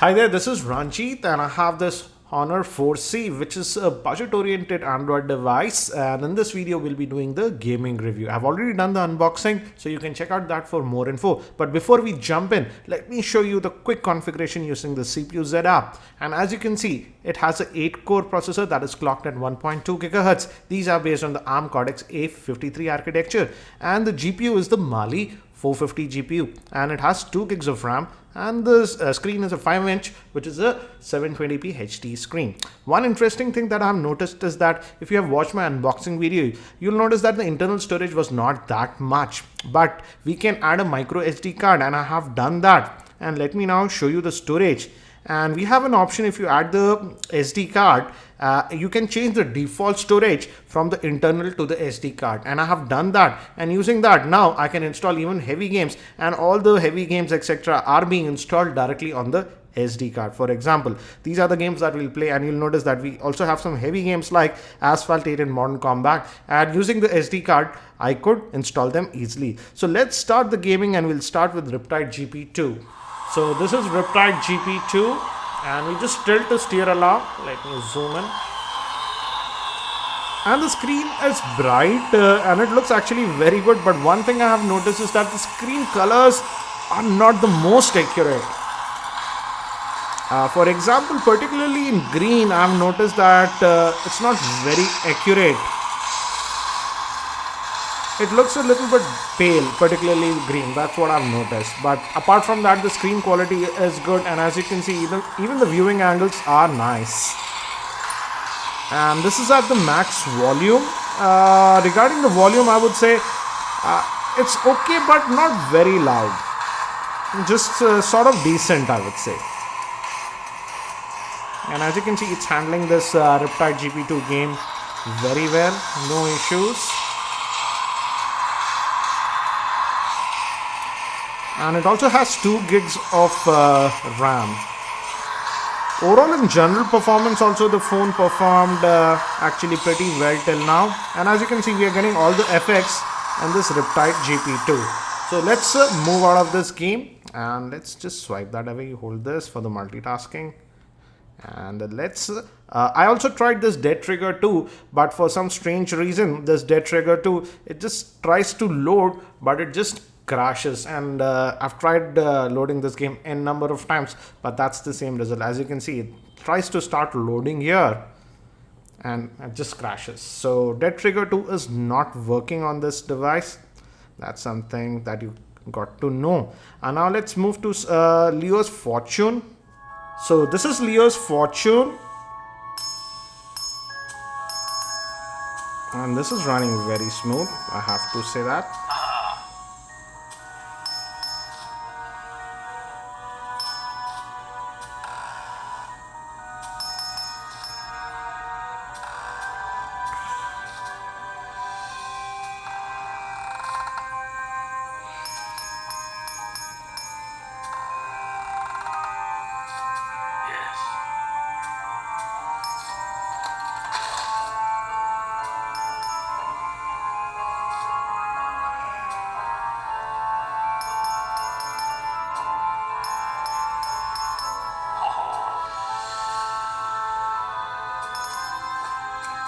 Hi there, this is Ranjit and I have this Honor 4C, which is a budget-oriented Android device, and in this video we'll be doing the gaming review. I've already done the unboxing, so you can check out that for more info. But before we jump in, let me show you the quick configuration using the CPU Z app. And as you can see, it has an 8-core processor that is clocked at 1.2 GHz. These are based on the ARM Cortex A53 architecture, and the GPU is the Mali 450 GPU, and it has 2 gigs of RAM, and the screen is a 5-inch, which is a 720p HD screen. One interesting thing that I have noticed is that if you have watched my unboxing video, you'll notice that the internal storage was not that much, but we can add a micro SD card, and I have done that. And let me now show you the storage. And we have an option. If you add the SD card, you can change the default storage from the internal to the SD card, and I have done that. And using that, now I can install even heavy games, and all the heavy games etc. are being installed directly on the SD card. For example, these are the games that we'll play, and you'll notice that we also have some heavy games like Asphalt 8 and Modern Combat, and using the SD card I could install them easily. So let's start the gaming, and we'll start with Riptide GP2. So this is Riptide GP2, and we just tilt the steer along. Let me zoom in. And the screen is bright, and it looks actually very good. But one thing I have noticed is that the screen colors are not the most accurate. For example, particularly in green, I have noticed that it's not very accurate. It looks a little bit pale, particularly green. That's what I've noticed. But apart from that, the screen quality is good, and as you can see, even the viewing angles are nice. And this is at the max volume. Regarding the volume, I would say it's okay, but not very loud. Just sort of decent, I would say. And as you can see, it's handling this Riptide GP2 game very well. No issues. And it also has 2 gigs of RAM. Overall, in general performance, also the phone performed actually pretty well till now. And as you can see, we are getting all the effects in this Riptide GP2. So let's move out of this game, and let's just swipe that away. Hold this for the multitasking. And let's I also tried this Dead Trigger 2, but for some strange reason, this Dead Trigger 2, it just tries to load, but it just crashes. And I've tried loading this game a number of times, but that's the same result. As you can see, it tries to start loading here and it just crashes. So Dead Trigger 2 is not working on this device. That's something that you got to know. And now let's move to Leo's Fortune. So this is Leo's Fortune, and this is running very smooth, I have to say that.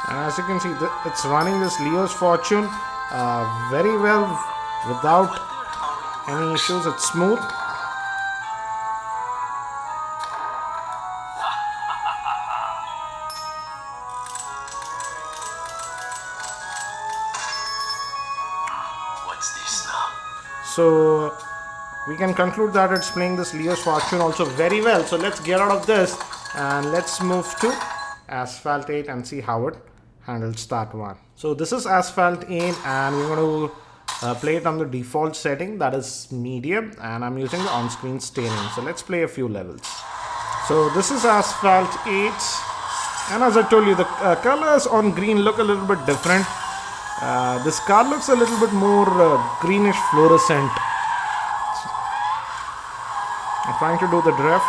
And as you can see, it's running this Leo's Fortune very well without any issues. It's smooth. What's this now? So we can conclude that it's playing this Leo's Fortune also very well. So let's get out of this and let's move to Asphalt 8 and see how it handles that one. So this is Asphalt 8, and we're going to play it on the default setting, that is medium, and I'm using the on-screen steering. So let's play a few levels. So this is Asphalt 8, and as I told you, the colors on green look a little bit different. This car looks a little bit more greenish fluorescent. I'm trying to do the drift.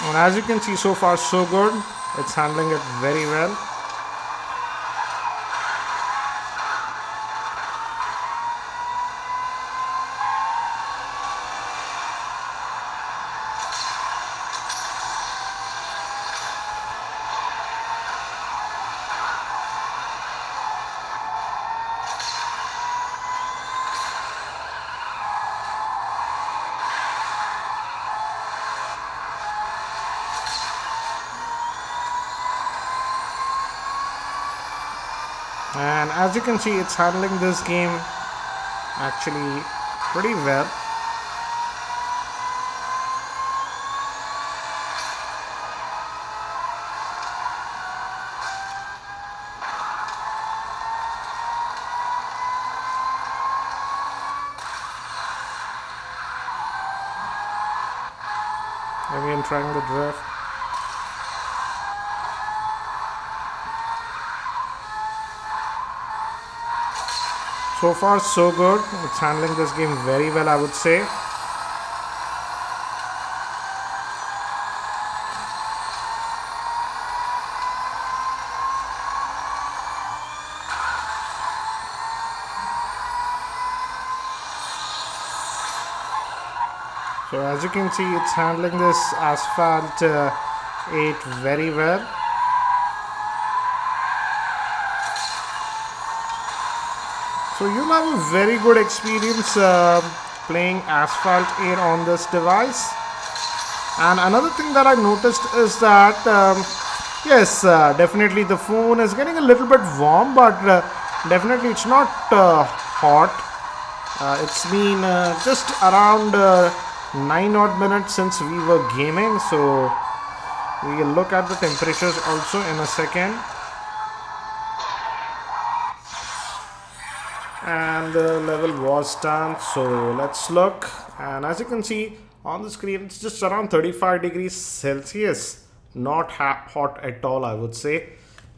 And as you can see, so far so good. It's handling it very well. And as you can see, it's handling this game actually pretty well. Again, trying the drift. So far so good. It's handling this game very well, I would say. So as you can see, it's handling this Asphalt 8 very well. So you'll have a very good experience playing Asphalt 8 on this device. And another thing that I noticed is that yes, definitely the phone is getting a little bit warm, but definitely it's not hot. It's been just around 9 odd minutes since we were gaming, so we will look at the temperatures also in a second. And the level was done, so let's look. And as you can see on the screen, it's just around 35 degrees Celsius, not hot at all, I would say.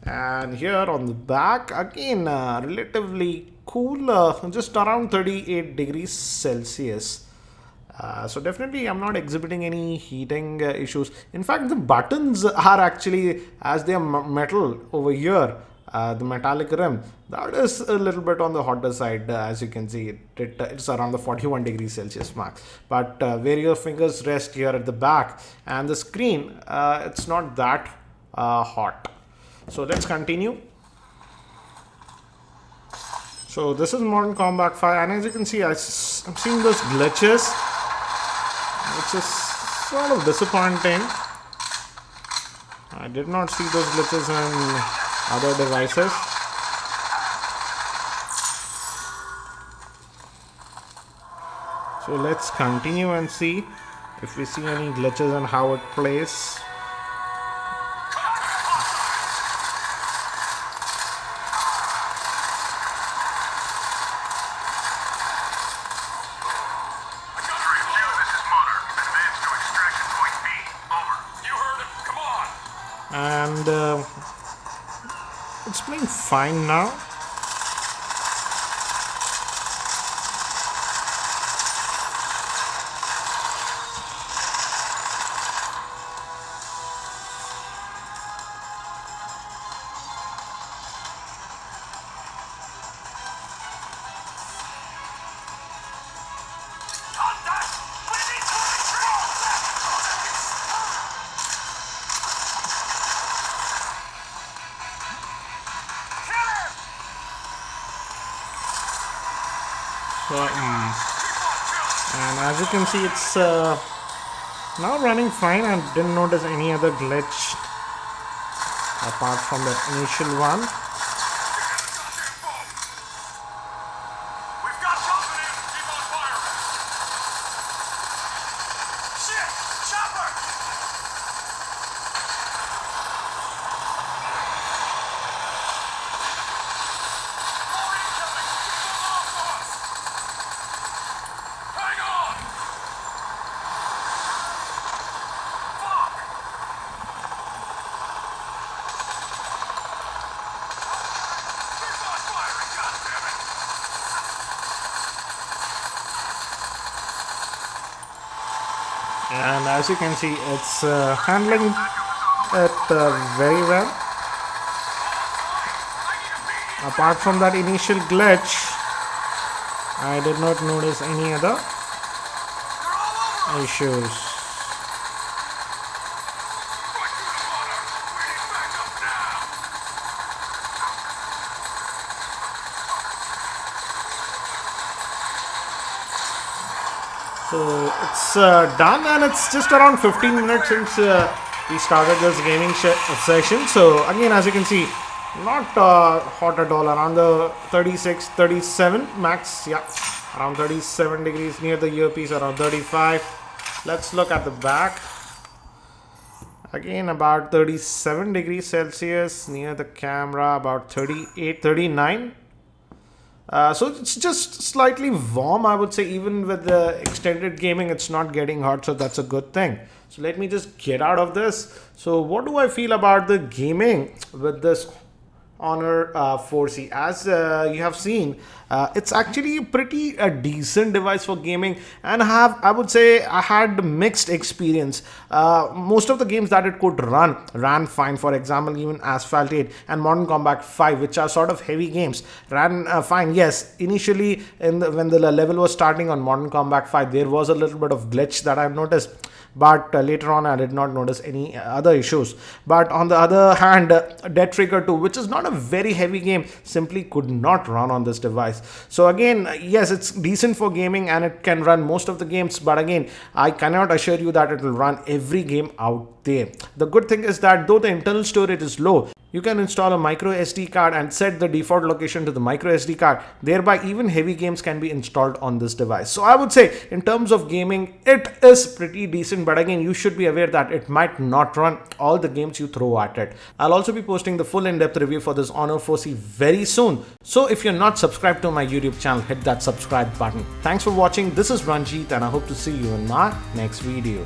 And here on the back, again relatively cool, just around 38 degrees Celsius. So definitely I'm not exhibiting any heating issues. In fact, the buttons are actually, as they are metal over here, the metallic rim, that is a little bit on the hotter side. As you can see, it's around the 41 degrees Celsius mark. But where your fingers rest here at the back and the screen, it's not that hot. So let's continue. So this is Mortal Kombat 5, and as you can see, I'm seeing those glitches, which is sort of disappointing. I did not see those glitches in other devices. So let's continue and see if we see any glitches and how it plays. And it's playing fine now. So, and as you can see, it's now running fine. I didn't notice any other glitch apart from that initial one. as you can see, it's handling it very well. Apart from that initial glitch, I did not notice any other issues. So it's done, and it's just around 15 minutes since we started this gaming session. So again, as you can see, not hot at all, around the 36, 37 max. Yeah, around 37 degrees near the earpiece, around 35. Let's look at the back. Again, about 37 degrees Celsius near the camera, about 38, 39. So it's just slightly warm, I would say. Even with the extended gaming, it's not getting hot, so that's a good thing. So let me just get out of this. So what do I feel about the gaming with this Honor 4C? As you have seen, it's actually a pretty decent device for gaming, and I would say I had mixed experience. Most of the games that it could ran fine. For example, even Asphalt 8 and Modern Combat 5, which are sort of heavy games, ran fine. Yes, initially when the level was starting on Modern Combat 5, there was a little bit of glitch that I've noticed. But later on, I did not notice any other issues. But on the other hand, Dead Trigger 2, which is not a very heavy game, simply could not run on this device. So again, yes, it's decent for gaming and it can run most of the games. But again, I cannot assure you that it will run every game out there. The good thing is that though the internal storage is low, you can install a micro SD card and set the default location to the micro SD card. Thereby, even heavy games can be installed on this device. So I would say in terms of gaming, it is pretty decent. But again, you should be aware that it might not run all the games you throw at it. I'll also be posting the full in-depth review for this Honor 4C very soon. So if you're not subscribed to my YouTube channel, hit that subscribe button. Thanks for watching. This is Ranjit and I hope to see you in my next video.